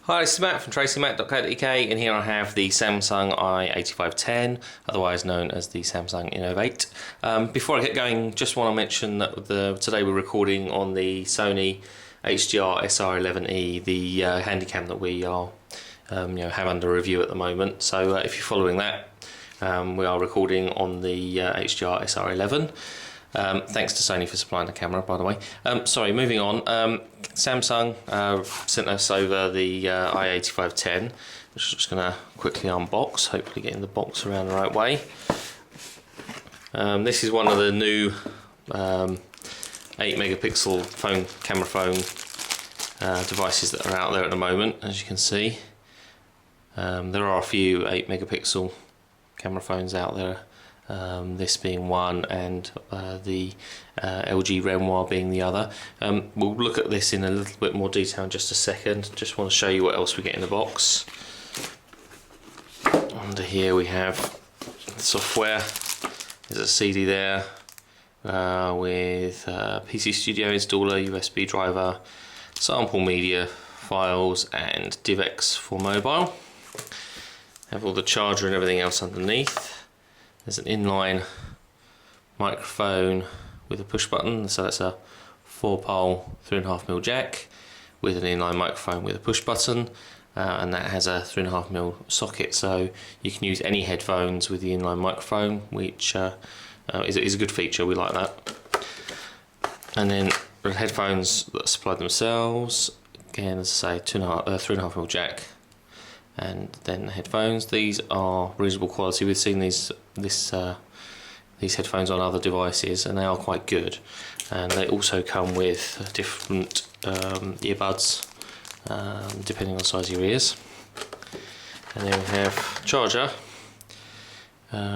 Hi, this is Matt from tracymac.co.uk, and here I have the Samsung i8510, otherwise known as the Samsung Innov8. Before I get going, just want to mention that today we're recording on the Sony HDR SR11E, the Handycam that we are have under review at the moment. So if you're following that, we are recording on the HDR SR11. Thanks to Sony for supplying the camera, by the way. Sorry, moving on. Samsung sent us over the i8510, which I'm just going to quickly unbox, hopefully getting the box around the right way. This is one of the new 8 megapixel camera phone devices that are out there at the moment, as you can see. There are a few 8 megapixel camera phones out there. This being one, and the LG Renoir being the other. We'll look at this in a little bit more detail in just a second. Just want to show you what else we get in the box. Under here we have the software. There's a CD there with PC Studio installer, USB driver, sample media files, and DivX for mobile. Have all the charger and everything else underneath. There's an inline microphone with a push button, so that's a 4-pole 3.5mm jack with an inline microphone with a push button, and that has a 3.5mm socket, so you can use any headphones with the inline microphone, which is a good feature. We like that. And then the headphones that supply themselves, again, as I say, 3.5mm jack. And then the headphones. These are reasonable quality. We've seen these headphones on other devices, and they are quite good. And they also come with different earbuds, depending on the size of your ears. And then we have charger,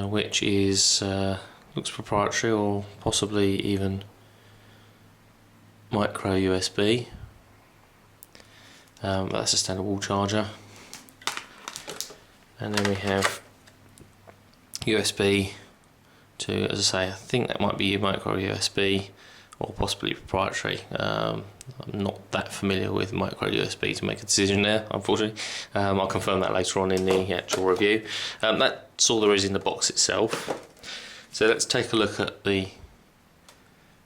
which is looks proprietary, or possibly even micro USB. That's a standard wall charger. And then we have USB to, as I say, I think that might be micro USB or possibly proprietary. I'm not that familiar with micro USB to make a decision there, unfortunately. I'll confirm that later on in the actual review. That's all there is in the box itself. So let's take a look at the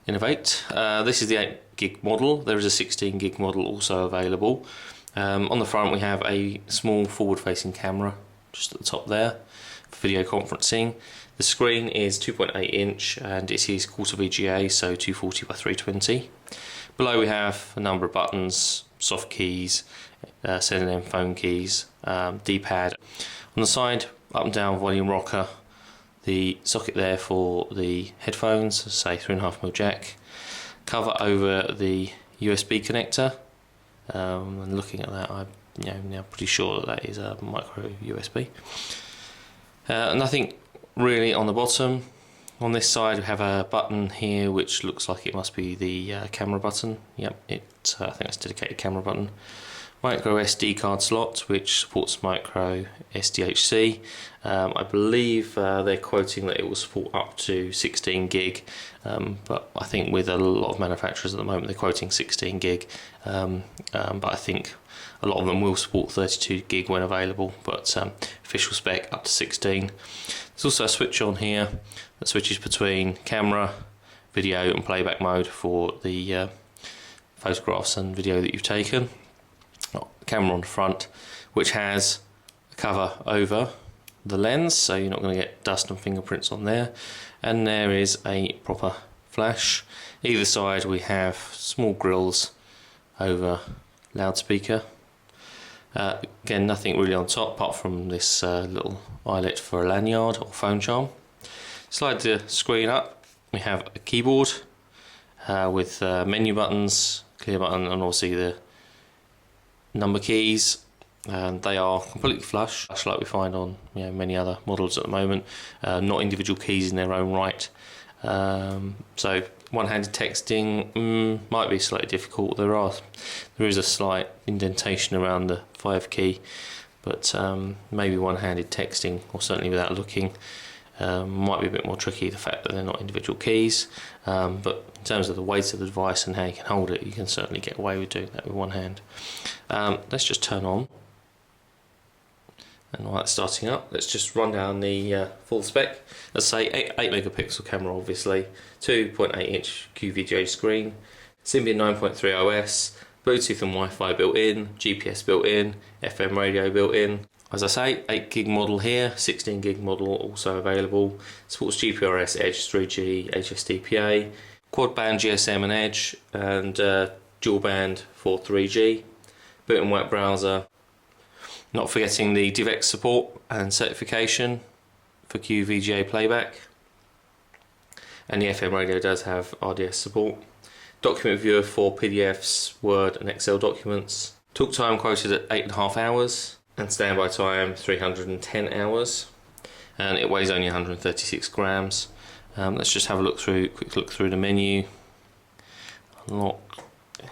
Innov8. This is the 8GB model. There is a 16GB model also available. On the front we have a small forward-facing camera just at the top there for video conferencing. The screen is 2.8 inch and it is quarter VGA, so 240 by 320. Below we have a number of buttons, soft keys, send and end phone keys, D-pad. On the side, up and down volume rocker, the socket there for the headphones, say 3.5mm jack, cover over the USB connector. And looking at that, I'm now pretty sure that is a micro USB. Nothing really on the bottom. On this side we have a button here which looks like it must be the camera button. Yep, I think that's a dedicated camera button. Micro SD card slot which supports micro SDHC. I believe they're quoting that it will support up to 16GB, but I think with a lot of manufacturers at the moment they're quoting 16GB, but I think a lot of them will support 32GB when available, but official spec up to 16. There's also a switch on here that switches between camera, video and playback mode for the photographs and video that you've taken. Camera on the front, which has a cover over the lens, so you're not going to get dust and fingerprints on there. And there is a proper flash. Either side we have small grills over loudspeaker. Again, nothing really on top apart from this little eyelet for a lanyard or phone charm. Slide the screen up, we have a keyboard with menu buttons, clear button, and obviously the number keys. And they are completely flush like we find on many other models at the moment, not individual keys in their own right. So one-handed texting might be slightly difficult. There is a slight indentation around the 5 key, but maybe one-handed texting, or certainly without looking, Might be a bit more tricky, the fact that they're not individual keys, but in terms of the weight of the device and how you can hold it, you can certainly get away with doing that with one hand. Let's just turn on, and while it's starting up, let's just run down the full spec. Let's say 8 megapixel camera, obviously, 2.8 inch QVGA screen, Symbian 9.3 OS, Bluetooth and Wi-Fi built in, GPS built in, FM radio built in. As I say, 8 gig model here, 16 gig model also available. Supports GPRS, Edge, 3G, HSDPA, quad band GSM and Edge, and dual band for 3G. Built-in web browser. Not forgetting the DivX support and certification for QVGA playback. And the FM radio does have RDS support. Document viewer for PDFs, Word and Excel documents. Talk time quoted at 8.5 hours. And standby time 310 hours, and it weighs only 136 grams. Let's just have a quick look through the menu. Unlock. There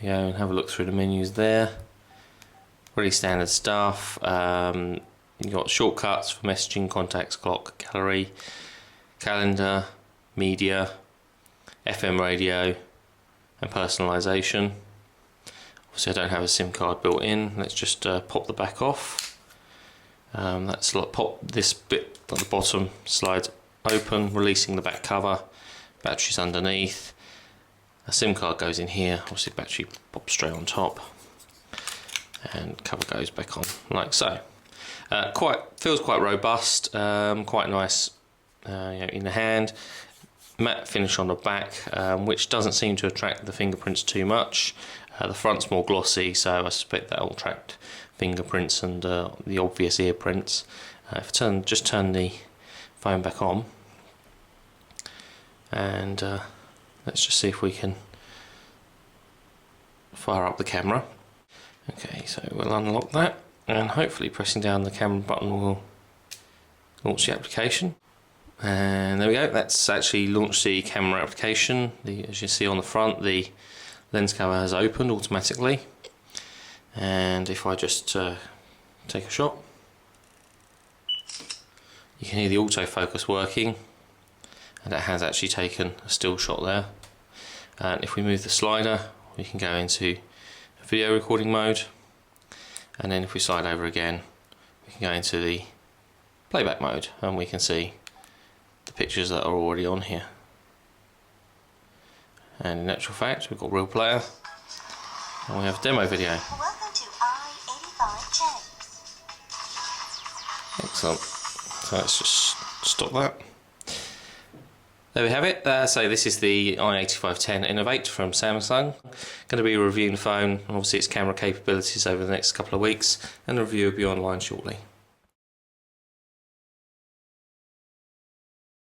we go, and have a look through the menus there. Really standard stuff. You've got shortcuts for messaging, contacts, clock, gallery, calendar, media, FM radio, and personalization. Obviously I don't have a SIM card built in. Let's just pop the back off. That's like pop this bit at the bottom, slides open, releasing the back cover. Batteries underneath. A SIM card goes in here. Obviously battery pops straight on top, and cover goes back on like so. Feels quite robust. Quite nice in the hand. Matte finish on the back, which doesn't seem to attract the fingerprints too much. The front's more glossy, so I suspect that will attract fingerprints and the obvious ear prints. If I just turn the phone back on, and let's just see if we can fire up the camera. Okay, so we'll unlock that, and hopefully pressing down the camera button will launch the application. And there we go, that's actually launched the camera application. As you see on the front, the lens cover has opened automatically, and if I just take a shot, you can hear the autofocus working, and it has actually taken a still shot there. And if we move the slider, we can go into video recording mode, and then if we slide over again, we can go into the playback mode, and we can see the pictures that are already on here. And in actual fact, we've got Real Player, and we have demo video. Welcome to i8510. Excellent. So let's just stop that. There we have it. So this is the i8510 Innov8 from Samsung. Going to be reviewing the phone, and obviously its camera capabilities over the next couple of weeks, and the review will be online shortly.